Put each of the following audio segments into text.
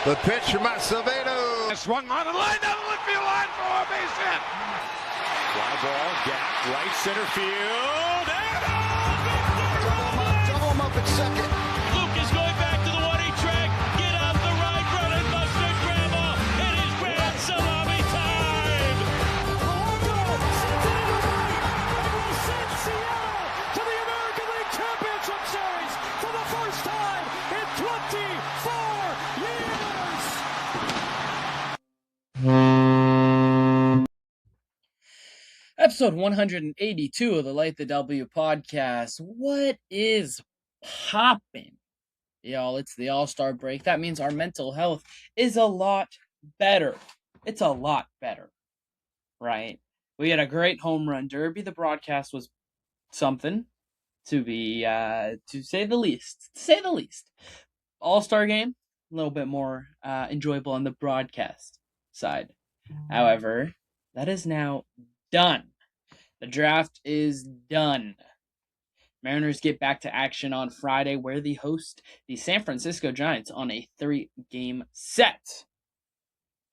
The pitch from Acevedo. Swung on the line down the left field line for a base hit. Fly ball, gap, right center field. And Double him up at second. Luke is going back to the 1-8 track. Get out the right, run and Buster Grandma. It is grand salami time. Send Seattle to the American League Championship Series for the first time in 24 years. Episode 182 of the Light the W podcast. What is poppin'? Y'all, it's the All-Star break. That means our mental health is a lot better. It's a lot better, right? We had a great home run derby. The broadcast was something to be, to say the least. To say the least. All-Star game, a little bit more enjoyable on the broadcast side. However, that is now done. The draft is done. Mariners get back to action on Friday where they host the San Francisco Giants on a 3-game set.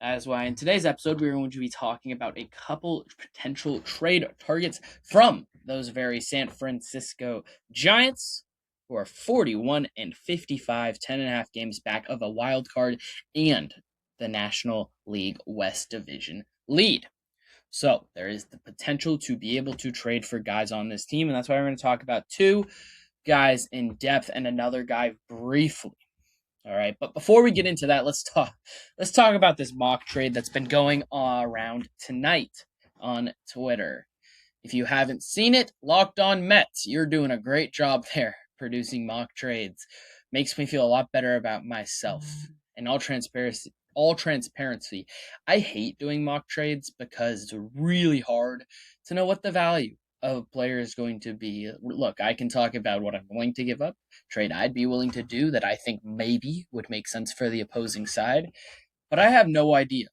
That is why in today's episode we're going to be talking about a couple potential trade targets from those very San Francisco Giants, who are 41-55, 10.5 games back of a wild card and the National League West Division lead. So there is the potential to be able to trade for guys on this team, and that's why we're going to talk about two guys in depth and another guy briefly. All right, but before we get into that, let's talk about this mock trade that's been going around tonight on Twitter. If you haven't seen it, Locked On Mets, you're doing a great job there producing mock trades. Makes me feel a lot better about myself. And all transparency, I hate doing mock trades because it's really hard to know what the value of a player is going to be. Look, I can talk about what I'm willing to give up, trade I'd be willing to do that I think maybe would make sense for the opposing side, but I have no idea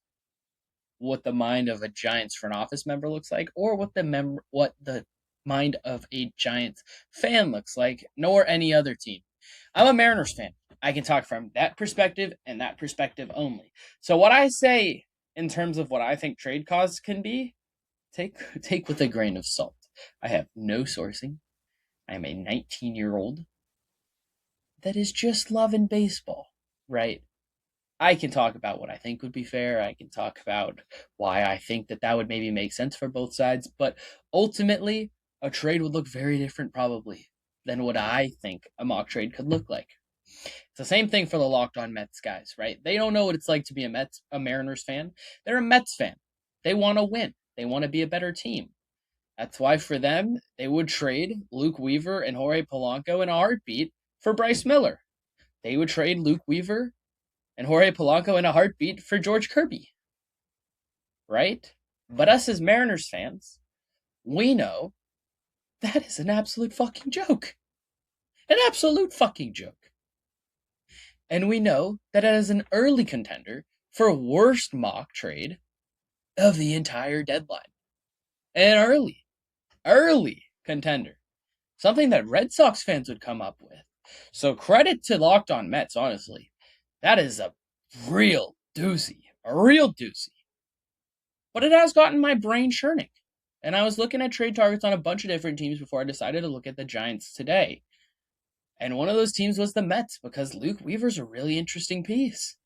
what the mind of a Giants front office member looks like, or what the mind of a Giants fan looks like, nor any other team. I'm a Mariners fan. I can talk from that perspective and that perspective only. So what I say in terms of what I think trade costs can be, take with a grain of salt. I have no sourcing. I'm a 19-year-old that is just loving baseball, right? I can talk about what I think would be fair. I can talk about why I think that would maybe make sense for both sides. But ultimately, a trade would look very different probably than what I think a mock trade could look like. It's the same thing for the Locked On Mets guys, right? They don't know what it's like to be a Mariners fan. They're a Mets fan. They want to win. They want to be a better team. That's why for them, they would trade Luke Weaver and Jorge Polanco in a heartbeat for Bryce Miller. They would trade Luke Weaver and Jorge Polanco in a heartbeat for George Kirby. Right? But us as Mariners fans, we know that is an absolute fucking joke. An absolute fucking joke. And we know that it is an early contender for worst mock trade of the entire deadline. An early contender. Something that Red Sox fans would come up with. So credit to Locked On Mets, honestly. That is a real doozy. A real doozy. But it has gotten my brain churning. And I was looking at trade targets on a bunch of different teams before I decided to look at the Giants today. And one of those teams was the Mets, because Luke Weaver's a really interesting piece.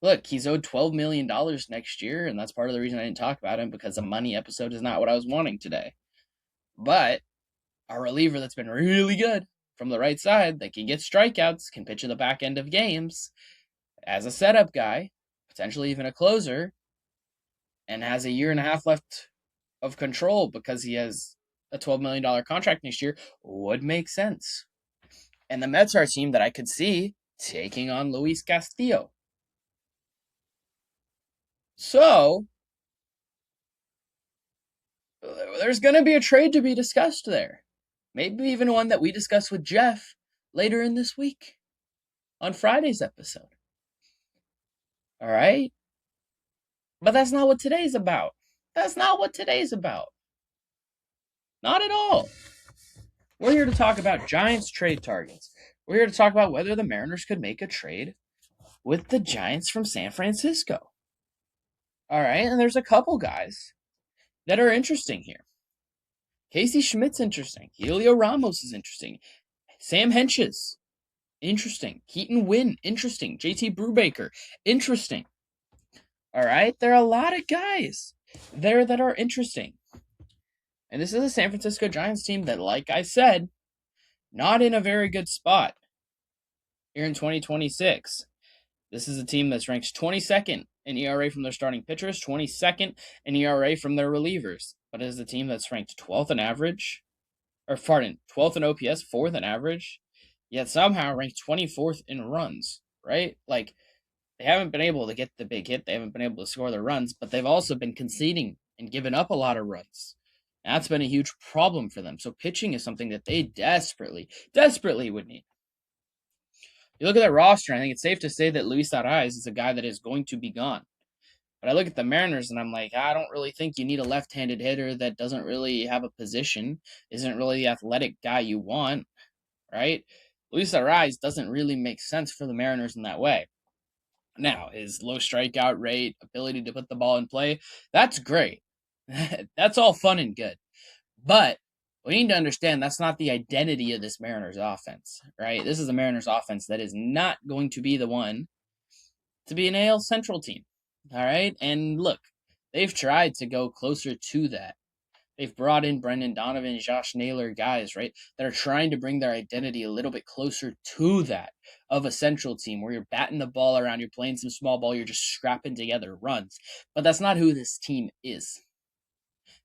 Look, he's owed $12 million next year, and that's part of the reason I didn't talk about him, because a money episode is not what I was wanting today. But a reliever that's been really good from the right side, that can get strikeouts, can pitch in the back end of games, as a setup guy, potentially even a closer, and has a year and a half left of control because he has a $12 million contract next year, would make sense. And the Mets are a team that I could see taking on Luis Castillo. So, there's going to be a trade to be discussed there. Maybe even one that we discuss with Jeff later in this week on Friday's episode. All right? But that's not what today's about. That's not what today's about. Not at all. We're here to talk about Giants trade targets. We're here to talk about whether the Mariners could make a trade with the Giants from San Francisco. All right, and there's a couple guys that are interesting here. Casey Schmidt's interesting. Helio Ramos is interesting. Sam Henches, interesting. Keaton Wynn, interesting. JT Brubaker, interesting. All right, there are a lot of guys there that are interesting. And this is a San Francisco Giants team that, like I said, not in a very good spot here in 2026. This is a team that's ranked 22nd in ERA from their starting pitchers, 22nd in ERA from their relievers. But it is a team that's ranked 12th in average, 12th in OPS, 4th in average, yet somehow ranked 24th in runs, right? Like, they haven't been able to get the big hit. They haven't been able to score the runs, but they've also been conceding and giving up a lot of runs. That's been a huge problem for them. So pitching is something that they desperately would need. You look at that roster, I think it's safe to say that Luis Arraez is a guy that is going to be gone. But I look at the Mariners and I'm like, I don't really think you need a left-handed hitter that doesn't really have a position, isn't really the athletic guy you want, right? Luis Arraez doesn't really make sense for the Mariners in that way. Now, his low strikeout rate, ability to put the ball in play, that's great. That's all fun and good. But we need to understand that's not the identity of this Mariners offense, right? This is a Mariners offense that is not going to be the one to be an AL Central team, all right? And look, they've tried to go closer to that. They've brought in Brendan Donovan, Josh Naylor, guys, right, that are trying to bring their identity a little bit closer to that of a Central team where you're batting the ball around, you're playing some small ball, you're just scrapping together runs. But that's not who this team is.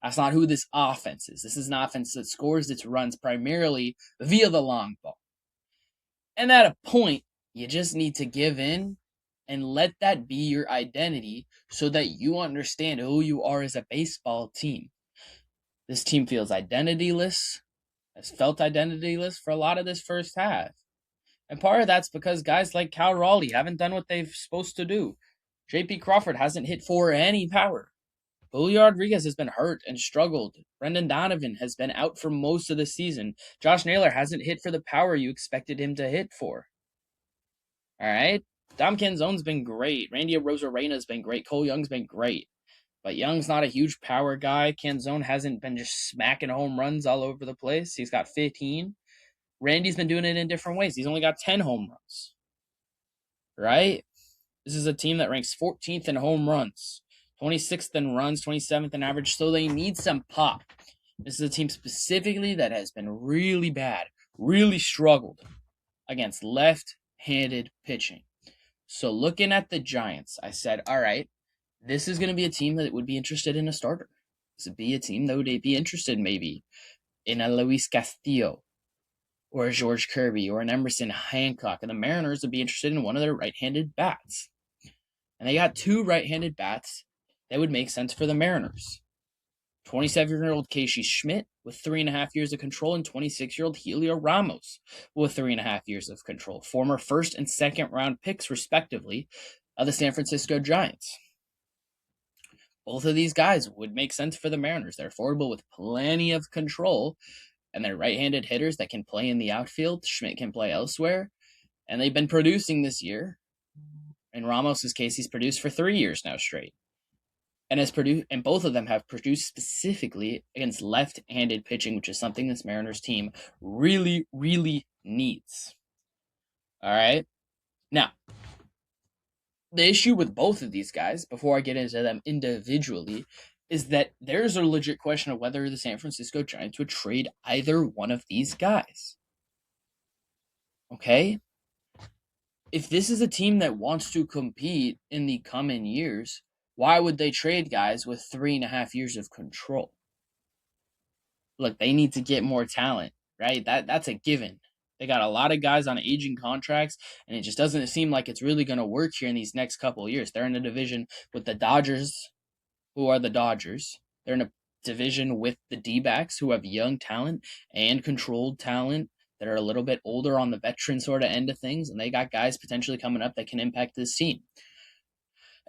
That's not who this offense is. This is an offense that scores its runs primarily via the long ball. And at a point, you just need to give in and let that be your identity so that you understand who you are as a baseball team. This team feels identityless, has felt identityless for a lot of this first half. And part of that's because guys like Cal Raleigh haven't done what they're supposed to do. J.P. Crawford hasn't hit for any power. Julio Rodriguez has been hurt and struggled. Brendan Donovan has been out for most of the season. Josh Naylor hasn't hit for the power you expected him to hit for. All right? Dom Canzone's been great. Randy Arozarena's been great. Cole Young's been great. But Young's not a huge power guy. Canzone hasn't been just smacking home runs all over the place. He's got 15. Randy's been doing it in different ways. He's only got 10 home runs. Right? This is a team that ranks 14th in home runs. 26th in runs, 27th in average, so they need some pop. This is a team specifically that has been really bad, really struggled against left-handed pitching. So looking at the Giants, I said, all right, this is going to be a team that would be interested in a starter. This would be a team that would be interested maybe in a Luis Castillo or a George Kirby or an Emerson Hancock, and the Mariners would be interested in one of their right-handed bats. And they got two right-handed bats that would make sense for the Mariners. 27-year-old Casey Schmidt with 3.5 years of control and 26-year-old Helio Ramos with 3.5 years of control. Former first and second round picks, respectively, of the San Francisco Giants. Both of these guys would make sense for the Mariners. They're affordable with plenty of control, and they're right-handed hitters that can play in the outfield. Schmidt can play elsewhere, and they've been producing this year. In Ramos' case, he's produced for 3 years now straight. And both of them have produced specifically against left-handed pitching, which is something this Mariners team really, really needs. All right? Now, the issue with both of these guys, before I get into them individually, is that there's a legit question of whether the San Francisco Giants would trade either one of these guys. Okay? If this is a team that wants to compete in the coming years, why would they trade guys with 3.5 years of control? Look, they need to get more talent, right? That's a given. They got a lot of guys on aging contracts, and it just doesn't seem like it's really going to work here in these next couple of years. They're in a division with the Dodgers, who are the Dodgers. They're in a division with the D-backs, who have young talent and controlled talent that are a little bit older on the veteran sort of end of things, and they got guys potentially coming up that can impact this team.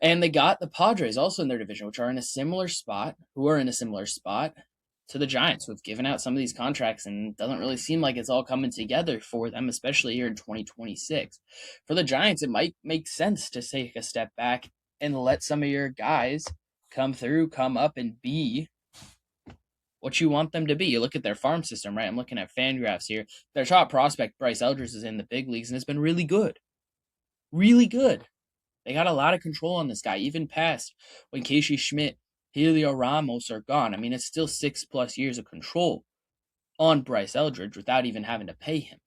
And they got the Padres also in their division, which are in a similar spot, to the Giants, who have given out some of these contracts, and it doesn't really seem like it's all coming together for them, especially here in 2026. For the Giants, it might make sense to take a step back and let some of your guys come through, come up, and be what you want them to be. You look at their farm system, right? I'm looking at Fangraphs here. Their top prospect, Bryce Eldridge, is in the big leagues, and it's been really good. Really good. They got a lot of control on this guy, even past when Casey Schmidt, Helio Ramos are gone. I mean, it's still 6+ years of control on Bryce Eldridge without even having to pay him.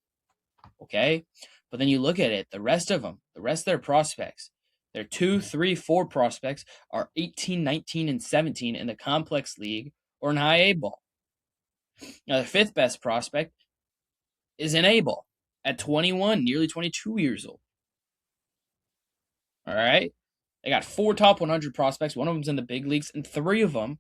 Okay? But then you look at it, the rest of them, the rest of their prospects, their 2, 3, 4 prospects are 18, 19, and 17 in the complex league or in high A ball. Now, the 5th best prospect is in A ball at 21, nearly 22 years old. All right? They got 4 top 100 prospects. One of them's in the big leagues, and 3 of them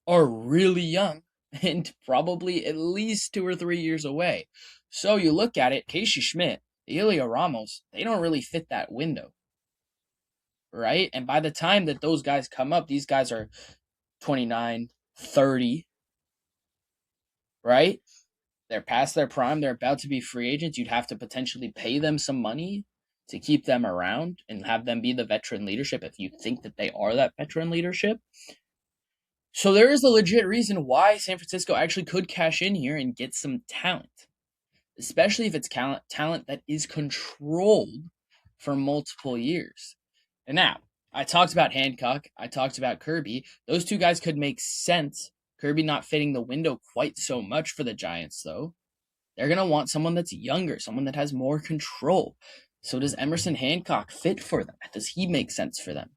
are really young and probably at least 2 or 3 years away. So you look at it, Casey Schmidt, Helio Ramos, they don't really fit that window. Right? And by the time that those guys come up, these guys are 29, 30. Right? They're past their prime. They're about to be free agents. You'd have to potentially pay them some money to keep them around and have them be the veteran leadership if you think that they are that veteran leadership. So there is a legit reason why San Francisco actually could cash in here and get some talent, especially if it's talent that is controlled for multiple years. And now, I talked about Hancock. I talked about Kirby. Those 2 guys could make sense. Kirby not fitting the window quite so much for the Giants, though. They're going to want someone that's younger, someone that has more control. So does Emerson Hancock fit for them? Does he make sense for them?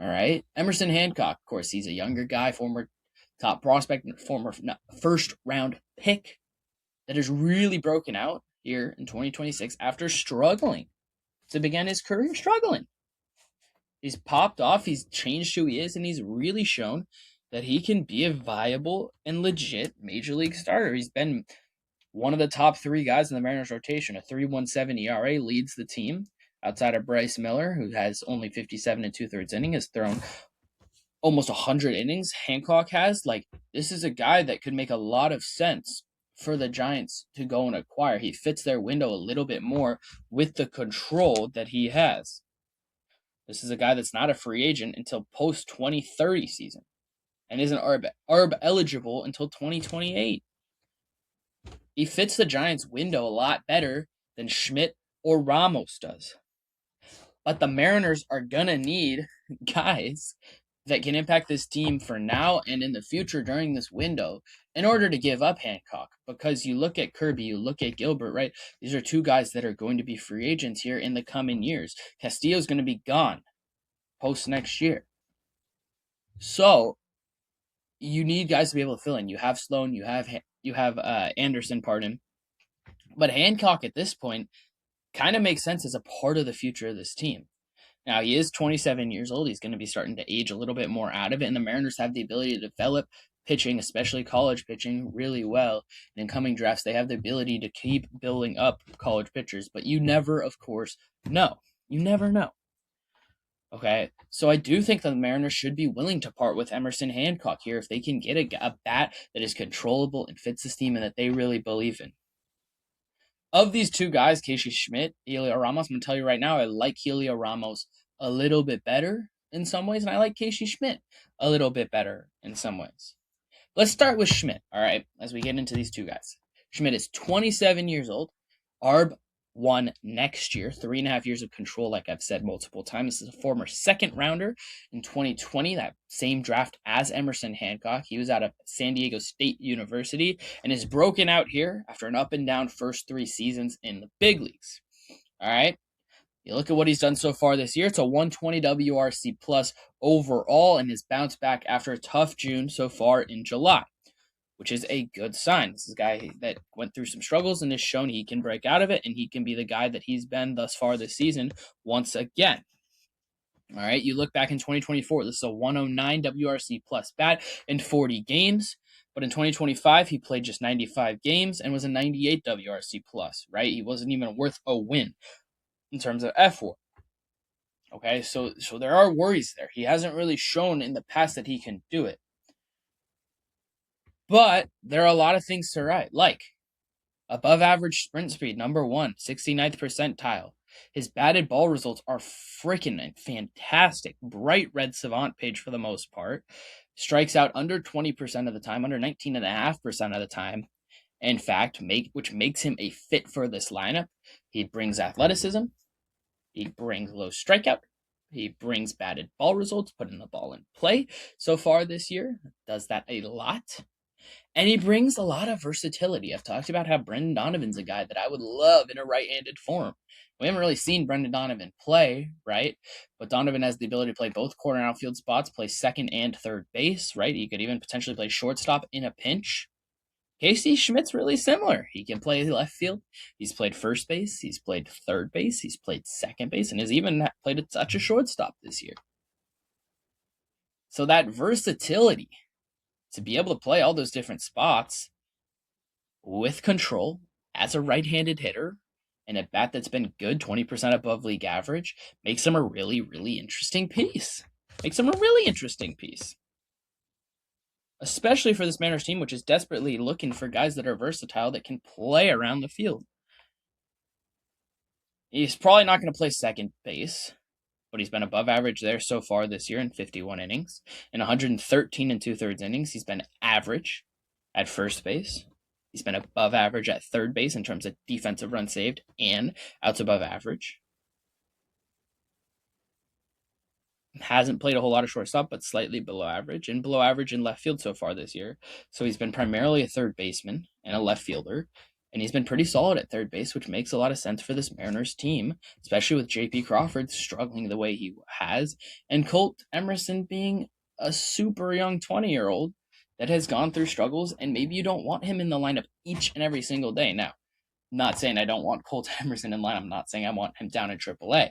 All right. Emerson Hancock, of course, he's a younger guy, former top prospect, former first-round pick that has really broken out here in 2026 after struggling to begin his career struggling. He's popped off, he's changed who he is, and he's really shown that he can be a viable and legit major league starter. He's been one of the top 3 guys in the Mariners rotation. A 3.17 ERA leads the team outside of Bryce Miller, who has only 57 2/3 innings, has thrown almost 100 innings. Hancock has. This is a guy that could make a lot of sense for the Giants to go and acquire. He fits their window a little bit more with the control that he has. This is a guy that's not a free agent until post-2030 season and isn't ARB eligible until 2028. He fits the Giants' window a lot better than Schmidt or Ramos does. But the Mariners are going to need guys that can impact this team for now and in the future during this window in order to give up Hancock. Because you look at Kirby, you look at Gilbert, right? These are 2 guys that are going to be free agents here in the coming years. Castillo's going to be gone post next year. So you need guys to be able to fill in. You have Sloan, you have Anderson, but Hancock at this point kind of makes sense as a part of the future of this team. Now, he is 27 years old. He's going to be starting to age a little bit more out of it, and the Mariners have the ability to develop pitching, especially college pitching, really well. And in coming drafts, they have the ability to keep building up college pitchers, but you never, of course, know. You never know. Okay, so I do think the Mariners should be willing to part with Emerson Hancock here if they can get a bat that is controllable and fits this team and that they really believe in. Of these 2 guys, Casey Schmidt, Helio Ramos, I'm going to tell you right now, I like Helio Ramos a little bit better in some ways, and I like Casey Schmidt a little bit better in some ways. Let's start with Schmidt, all right, as we get into these 2 guys. Schmidt is 27 years old, ARB 1 next year, 3.5 years of control, like I've said multiple times. This is a former 2nd rounder in 2020, that same draft as Emerson Hancock. He was out of San Diego State University and is broken out here after an up and down first 3 seasons in the big leagues. All right. You look at what he's done so far this year. It's a 120 WRC plus overall and his bounce back after a tough June so far in July, which is a good sign. This is a guy that went through some struggles and has shown he can break out of it, and he can be the guy that he's been thus far this season once again. All right, you look back in 2024, this is a 109 WRC plus bat in 40 games, but in 2025, he played just 95 games and was a 98 WRC plus, right? He wasn't even worth a win in terms of F4. Okay, so there are worries there. He hasn't really shown in the past that he can do it. But there are a lot of things to write, like above average sprint speed, number 1, 69th percentile. His batted ball results are freaking fantastic. Bright red savant page for the most part. Strikes out under 20% of the time, under 19.5% of the time. In fact, which makes him a fit for this lineup. He brings athleticism. He brings low strikeout. He brings batted ball results, putting the ball in play so far this year. Does that a lot. And he brings a lot of versatility. I've talked about how Brendan Donovan's a guy that I would love in a right-handed form. We haven't really seen Brendan Donovan play, right? But Donovan has the ability to play both corner and outfield spots, play second and third base, right? He could even potentially play shortstop in a pinch. Casey Schmidt's really similar. He can play left field. He's played first base. He's played third base. He's played second base, and has even played a touch of shortstop this year. So that versatility to be able to play all those different spots with control as a right-handed hitter and a bat that's been good, 20% above league average, makes him a really, really interesting piece. Especially for this Mariners team, which is desperately looking for guys that are versatile that can play around the field. He's probably not going to play second base, but he's been above average there so far this year in 51 innings. In 113 and 2/3 innings, he's been average at first base. He's been above average at third base in terms of defensive runs saved and outs above average. Hasn't played a whole lot of shortstop, but slightly below average, and below average in left field so far this year. So he's been primarily a third baseman and a left fielder, and he's been pretty solid at third base, which makes a lot of sense for this Mariners team, especially with J.P. Crawford struggling the way he has, and Colt Emerson being a super young 20-year-old that has gone through struggles, and maybe you don't want him in the lineup each and every single day. Now, I'm not saying I don't want Colt Emerson in line. I'm not saying I want him down in AAA.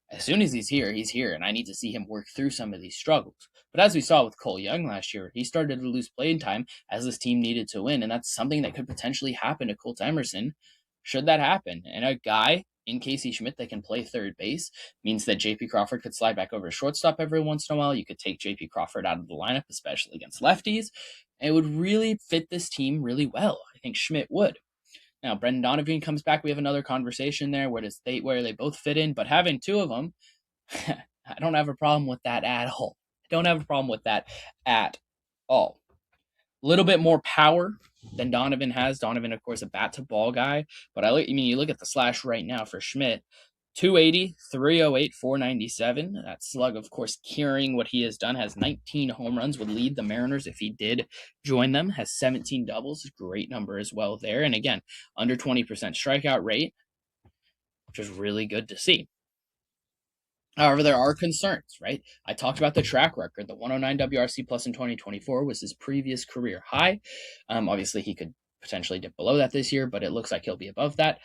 As soon as he's here, and I need to see him work through some of these struggles. But as we saw with Cole Young last year, he started to lose playing time as this team needed to win, and that's something that could potentially happen to Colt Emerson should that happen. And a guy in Casey Schmidt that can play third base means that J.P. Crawford could slide back over to shortstop every once in a while. You could take J.P. Crawford out of the lineup, especially against lefties. And it would really fit this team really well. I think Schmidt would. Now, Brendan Donovan comes back. We have another conversation there where they both fit in, but having two of them, I don't have a problem with that at all. A little bit more power than Donovan has. Donovan, of course, a bat-to-ball guy, but you look at the slash right now for Schmidt, 280, 308, 497. That slug, of course, carrying what he has done, has 19 home runs, would lead the Mariners if he did join them, has 17 doubles, great number as well there. And again, under 20% strikeout rate, which is really good to see. However, there are concerns, right? I talked about the track record. The 109 WRC plus in 2024 was his previous career high. Obviously, he could potentially dip below that this year, but it looks like he'll be above that.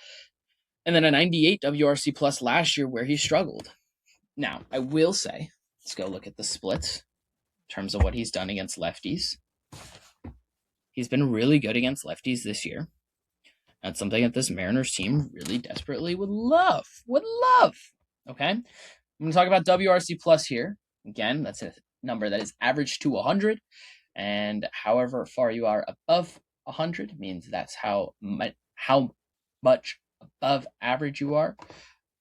And then a 98 WRC plus last year where he struggled. Now, I will say, let's go look at the splits in terms of what he's done against lefties. He's been really good against lefties this year. That's something that this Mariners team really desperately would love. Okay? I'm going to talk about WRC plus here. Again, that's a number that is average to 100. And however far you are above 100 means that's how much above average you are,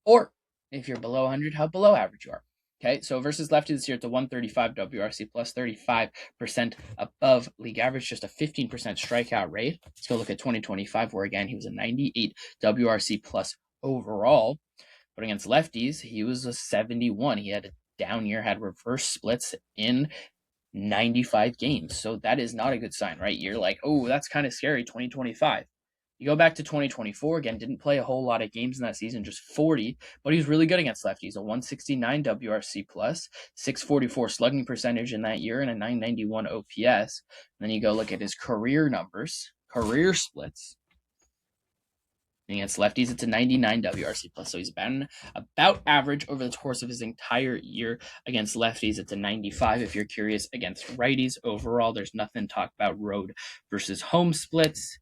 or if you're below 100, how below average you are. Okay, so versus lefties this year, it's a 135 WRC plus, 35% above league average, just a 15% strikeout rate. Let's go look at 2025, where again he was a 98 WRC plus overall, but against lefties he was a 71. He had a down year, had reverse splits in 95 games, so that is not a good sign, right? You're like, oh, that's kind of scary. 2025. You go back to 2024, again, didn't play a whole lot of games in that season, just 40, but he was really good against lefties, a 169 WRC plus, 644 slugging percentage in that year, and a 991 OPS. And then you go look at his career numbers, career splits. And against lefties, it's a 99 WRC plus, so he's been about average over the course of his entire year. Against lefties, it's a 95. If you're curious, against righties, overall, there's nothing to talk about road versus home splits.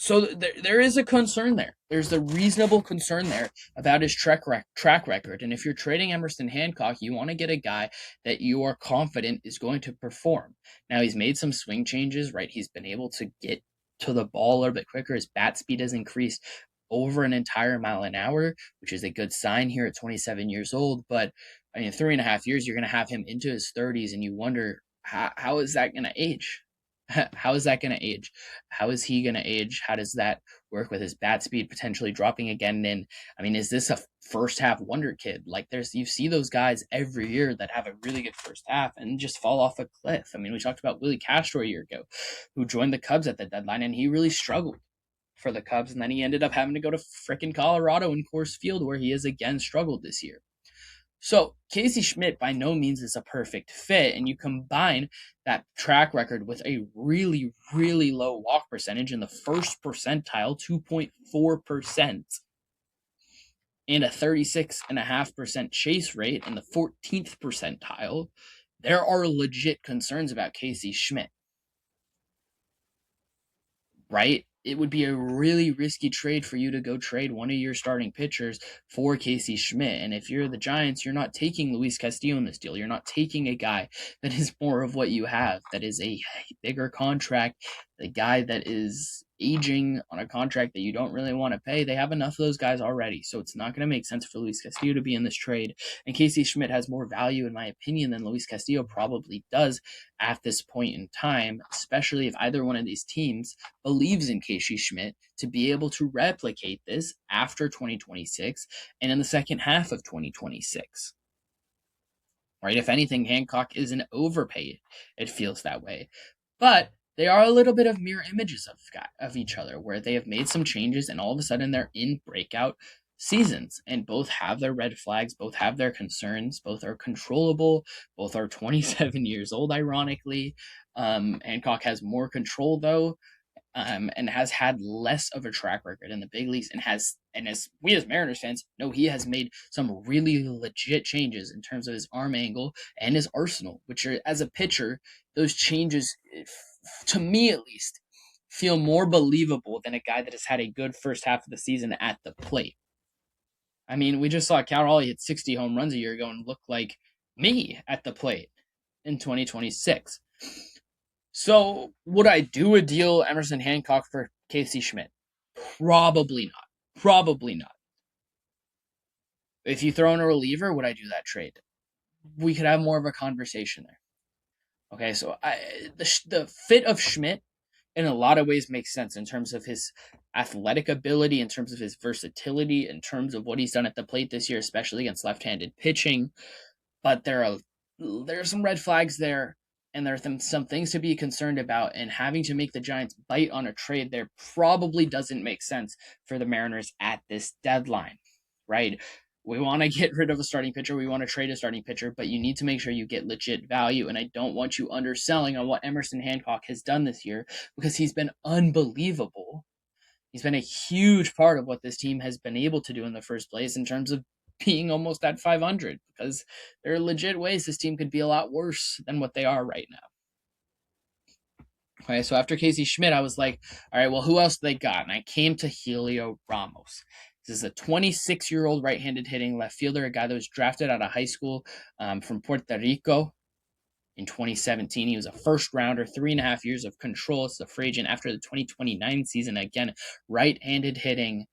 So there is a concern there. There's a reasonable concern there about his track record. And if you're trading Emerson Hancock, you want to get a guy that you are confident is going to perform. Now, he's made some swing changes, right? He's been able to get to the ball a little bit quicker. His bat speed has increased over an entire mile an hour, which is a good sign here at 27 years old. But I mean, 3.5 years, you're going to have him into his 30s, and you wonder, how is that going to age? How is that going to age? How is he going to age? How does that work with his bat speed potentially dropping again? And I mean, is this a first half wonder kid? Like you see those guys every year that have a really good first half and just fall off a cliff. I mean, we talked about Willie Castro a year ago, who joined the Cubs at the deadline, and he really struggled for the Cubs, and then he ended up having to go to frickin' Colorado in Coors Field, where he has again struggled this year. So Casey Schmidt by no means is a perfect fit, and you combine that track record with a really, really low walk percentage in the first percentile, 2.4%, and a 36.5% chase rate in the 14th percentile. There are legit concerns about Casey Schmidt, right? It would be a really risky trade for you to go trade one of your starting pitchers for Casey Schmidt. And if you're the Giants, you're not taking Luis Castillo in this deal. You're not taking a guy that is more of what you have, that is a bigger contract, the guy that is aging on a contract that you don't really want to pay. They have enough of those guys already, so it's not going to make sense for Luis Castillo to be in this trade. And Casey Schmidt has more value, in my opinion, than Luis Castillo probably does at this point in time, especially if either one of these teams believes in Casey Schmidt to be able to replicate this after 2026 and in the second half of 2026. Right? If anything, Hancock is an overpay. It feels that way. But they are a little bit of mirror images of each other, where they have made some changes and all of a sudden they're in breakout seasons, and both have their red flags, both have their concerns, both are controllable, both are 27 years old, ironically. Hancock has more control though, and has had less of a track record in the big leagues, and as we as Mariners fans know, he has made some really legit changes in terms of his arm angle and his arsenal, which are, as a pitcher, those changes, to me at least, feel more believable than a guy that has had a good first half of the season at the plate. I mean, we just saw Cal Raleigh hit 60 home runs a year ago and look like me at the plate in 2026. So, would I do a deal Emerson Hancock for Casey Schmidt? Probably not. Probably not. If you throw in a reliever, would I do that trade? We could have more of a conversation there. Okay, so the fit of Schmidt in a lot of ways makes sense in terms of his athletic ability, in terms of his versatility, in terms of what he's done at the plate this year, especially against left-handed pitching. But there are some red flags there, and there are some things to be concerned about, and having to make the Giants bite on a trade there probably doesn't make sense for the Mariners at this deadline, right? We want to get rid of a starting pitcher. We want to trade a starting pitcher, but you need to make sure you get legit value. And I don't want you underselling on what Emerson Hancock has done this year, because he's been unbelievable. He's been a huge part of what this team has been able to do in the first place in terms of being almost at 500, because there are legit ways this team could be a lot worse than what they are right now. Okay, so after Casey Schmidt, I was like, all right, well, who else they got? And I came to Helio Ramos. This is a 26-year-old right-handed hitting left fielder, a guy that was drafted out of high school from Puerto Rico in 2017. He was a first rounder, 3.5 years of control as a free agent after the 2029 season. Again, right-handed hitting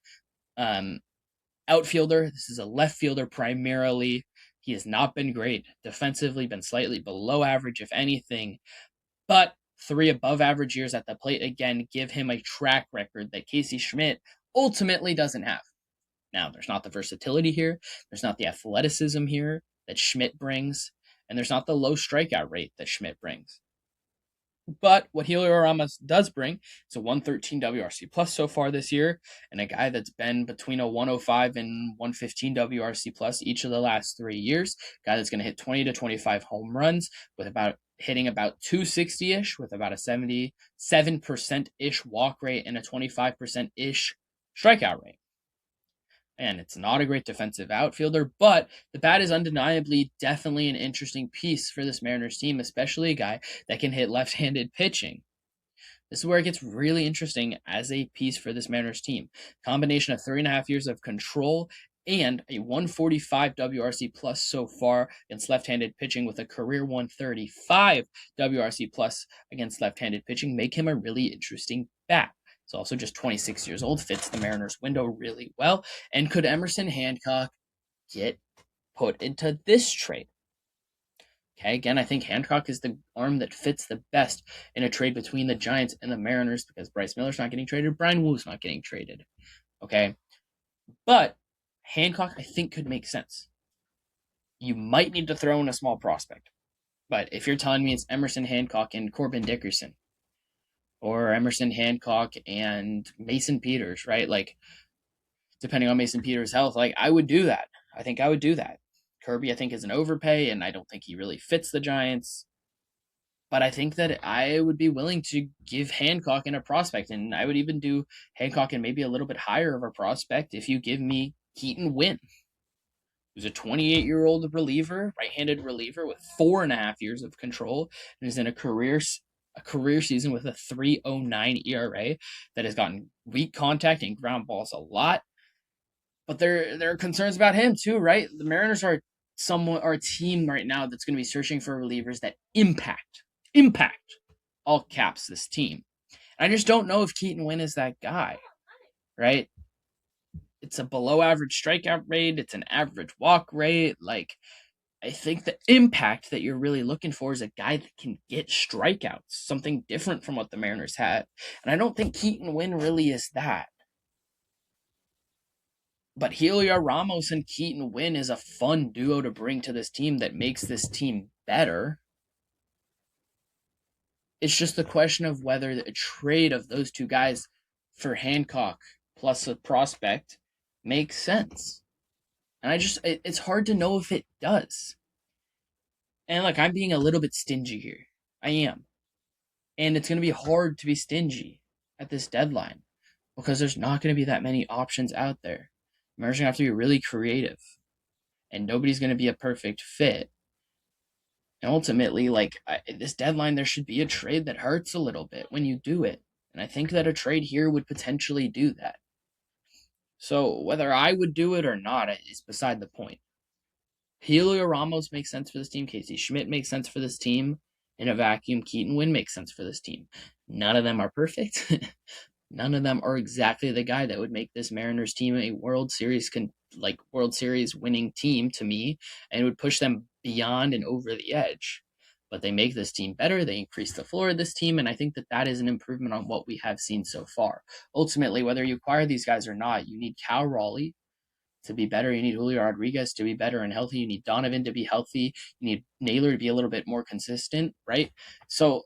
outfielder. This is a left fielder primarily. He has not been great defensively, been slightly below average, if anything, but 3 above average years at the plate again give him a track record that Casey Schmidt ultimately doesn't have. Now, there's not the versatility here, there's not the athleticism here that Schmidt brings, and there's not the low strikeout rate that Schmidt brings. But what Helio Ramos does bring is a 113 WRC plus so far this year, and a guy that's been between a 105 and 115 WRC plus each of the last 3 years. Guy that's going to hit 20 to 25 home runs with hitting about 260-ish with about a 77%-ish walk rate and a 25%-ish strikeout rate. And it's not a great defensive outfielder, but the bat is undeniably definitely an interesting piece for this Mariners team, especially a guy that can hit left-handed pitching. This is where it gets really interesting as a piece for this Mariners team. Combination of 3.5 years of control and a 145 WRC plus so far against left-handed pitching, with a career 135 WRC plus against left-handed pitching make him a really interesting bat. He's also just 26 years old, fits the Mariners window really well. And could Emerson Hancock get put into this trade? Okay, again, I think Hancock is the arm that fits the best in a trade between the Giants and the Mariners, because Bryce Miller's not getting traded, Brian Wu's not getting traded. Okay, but Hancock, I think, could make sense. You might need to throw in a small prospect, but if you're telling me it's Emerson Hancock and Corbin Dickerson, or Emerson Hancock and Mason Peters, right? Like, depending on Mason Peters' health, like, I would do that. I think I would do that. Kirby, I think, is an overpay, and I don't think he really fits the Giants. But I think that I would be willing to give Hancock in a prospect, and I would even do Hancock and maybe a little bit higher of a prospect if you give me Keaton Winn, who's a 28-year-old reliever, right-handed reliever with 4.5 years of control, and is in a career season with a 3.09 ERA that has gotten weak contact and ground balls a lot. But there are concerns about him too, right? The Mariners are a team right now that's going to be searching for relievers that impact, all caps, this team. I just don't know if Keaton Winn is that guy, right? It's a below average strikeout rate. It's an average walk rate. Like, I think the impact that you're really looking for is a guy that can get strikeouts, something different from what the Mariners had. And I don't think Keaton Winn really is that. But Heliot Ramos and Keaton Winn is a fun duo to bring to this team that makes this team better. It's just the question of whether a trade of those two guys for Hancock plus a prospect makes sense. And it's hard to know if it does. And look, I'm being a little bit stingy here. I am. And it's going to be hard to be stingy at this deadline, because there's not going to be that many options out there. Mariners are going to have to be really creative, and nobody's going to be a perfect fit. And ultimately, this deadline, there should be a trade that hurts a little bit when you do it. And I think that a trade here would potentially do that. So whether I would do it or not is beside the point. Heliot Ramos makes sense for this team. Casey Schmidt makes sense for this team. In a vacuum, Keaton Winn makes sense for this team. None of them are perfect. None of them are exactly the guy that would make this Mariners team a World Series winning team to me, and would push them beyond and over the edge. But they make this team better. They increase the floor of this team, and I think that is an improvement on what we have seen so far. Ultimately, whether you acquire these guys or not, you need Cal Raleigh to be better. You need Julio Rodriguez to be better and healthy. You need Donovan to be healthy. You need Naylor to be a little bit more consistent, right? So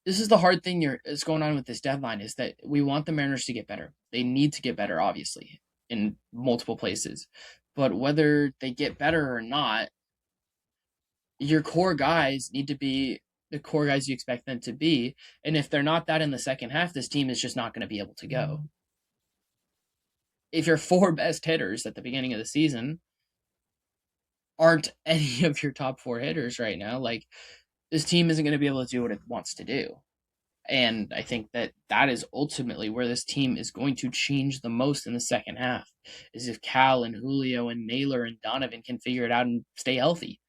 this is the hard thing is going on with this deadline, is that we want the Mariners to get better. They need to get better, obviously, in multiple places. But whether they get better or not, your core guys need to be the core guys you expect them to be. And if they're not that in the second half, this team is just not going to be able to go. If your four best hitters at the beginning of the season aren't any of your top four hitters right now, like, this team isn't going to be able to do what it wants to do. And I think that is ultimately where this team is going to change the most in the second half, is if Cal and Julio and Naylor and Donovan can figure it out and stay healthy.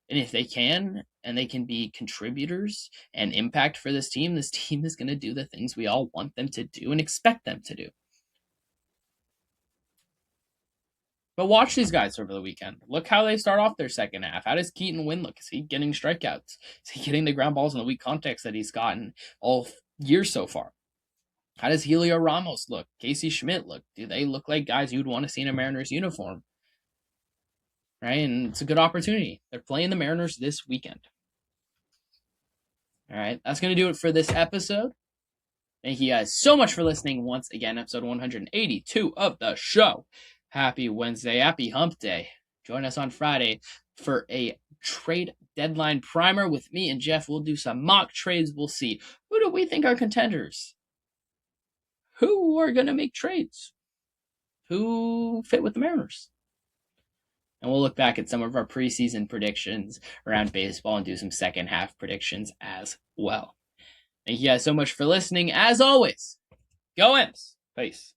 And if they can, and they can be contributors and impact for this team is going to do the things we all want them to do and expect them to do. But watch these guys over the weekend. Look how they start off their second half. How does Keaton Winn look? Is he getting strikeouts? Is he getting the ground balls and the weak contacts that he's gotten all year so far? How does Heliot Ramos look? Casey Schmidt look? Do they look like guys you'd want to see in a Mariners uniform? Right? And it's a good opportunity. They're playing the Mariners this weekend. All right. That's going to do it for this episode. Thank you guys so much for listening once again. Episode 182 of the show. Happy Wednesday. Happy hump day. Join us on Friday for a trade deadline primer with me and Jeff. We'll do some mock trades. We'll see, who do we think are contenders? Who are going to make trades? Who fit with the Mariners? And we'll look back at some of our preseason predictions around baseball and do some second half predictions as well. Thank you guys so much for listening. As always, go Imps. Peace.